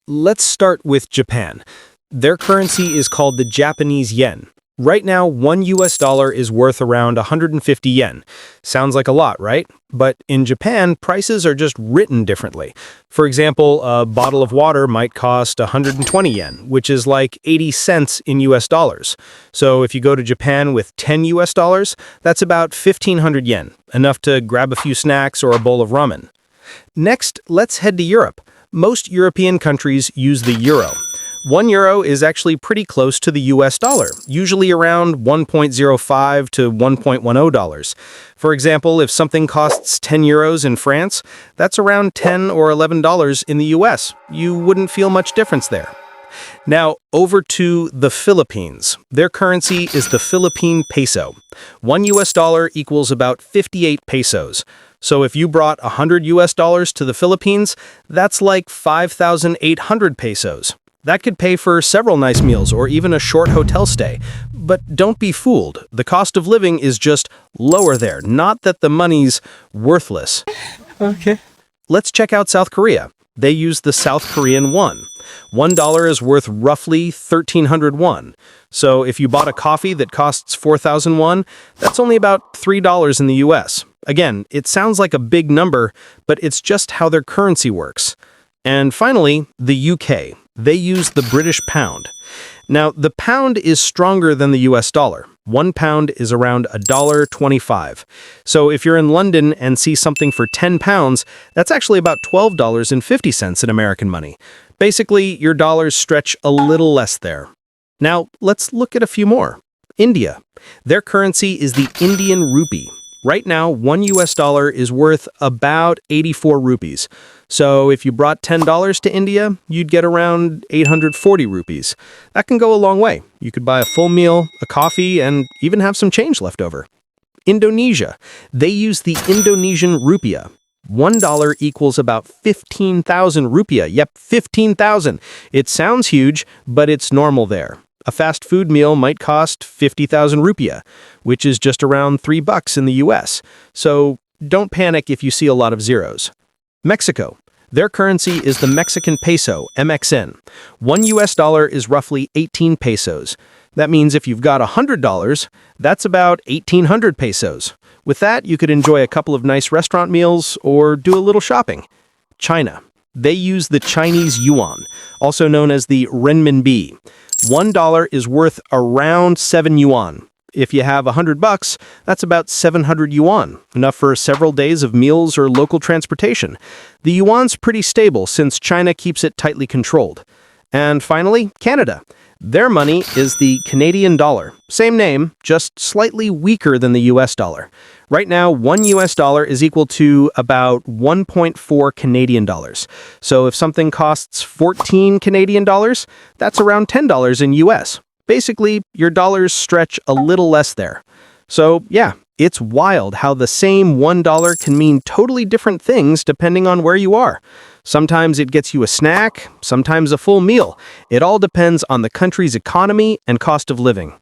Let's start with Japan. Their currency is called the Japanese yen. Right now, $1 is worth around 150 yen. Sounds like a lot, right? But in Japan, prices are just written differently. For example, a bottle of water might cost 120 yen, which is like 80 cents in US dollars. So if you go to Japan with 10 US dollars, that's about 1,500 yen, enough to grab a few snacks or a bowl of ramen. Next, let's head to Europe. Most European countries use the euro. €1 is actually pretty close to the US dollar, usually around $1.05 to $1.10. For example, if something costs €10 in France, that's around $10 or $11 in the US. You wouldn't feel much difference there. Now, over to the Philippines. Their currency is the Philippine peso. $1 equals about 58 pesos. So if you brought $100 to the Philippines, that's like 5,800 pesos. That could pay for several nice meals or even a short hotel stay. But don't be fooled. The cost of living is just lower there, not that the money's worthless. Okay. Let's check out South Korea. They use the South Korean won. $1 is worth roughly 1,300 won. So if you bought a coffee that costs 4,000 won, that's only about $3 in the US. Again, it sounds like a big number, but it's just how their currency works. And finally, the UK. They use the British pound. Now, the pound is stronger than the US dollar. £1 is around $1.25. So if you're in London and see something for £10, that's actually about $12.50 in American money. Basically, your dollars stretch a little less there. Now, let's look at a few more. India. Their currency is the Indian rupee. Right now, $1 is worth about 84 rupees. So if you brought $10 to India, you'd get around 840 rupees. That can go a long way. You could buy a full meal, a coffee, and even have some change left over. Indonesia. They use the Indonesian rupiah. $1 equals about 15,000 rupiah. Yep, 15,000. It sounds huge, but it's normal there. A fast food meal might cost 50,000 rupiah, which is just around $3 in the US. So don't panic if you see a lot of zeros. Mexico. Their currency is the Mexican peso, MXN. $1 is roughly 18 pesos. That means if you've got $100, that's about 1,800 pesos. With that, you could enjoy a couple of nice restaurant meals or do a little shopping. China. They use the Chinese yuan, also known as the renminbi. $1 is worth around 7 yuan. If you have $100, that's about 700 yuan, enough for several days of meals or local transportation. The yuan's pretty stable since China keeps it tightly controlled. And finally, Canada. Their money is the Canadian dollar. Same name, just slightly weaker than the US dollar. Right now, $1 is equal to about 1.4 Canadian dollars. So if something costs 14 Canadian dollars, that's around $10 in US. Basically, your dollars stretch a little less there. So yeah, it's wild how the same $1 can mean totally different things depending on where you are. Sometimes it gets you a snack, sometimes a full meal. It all depends on the country's economy and cost of living.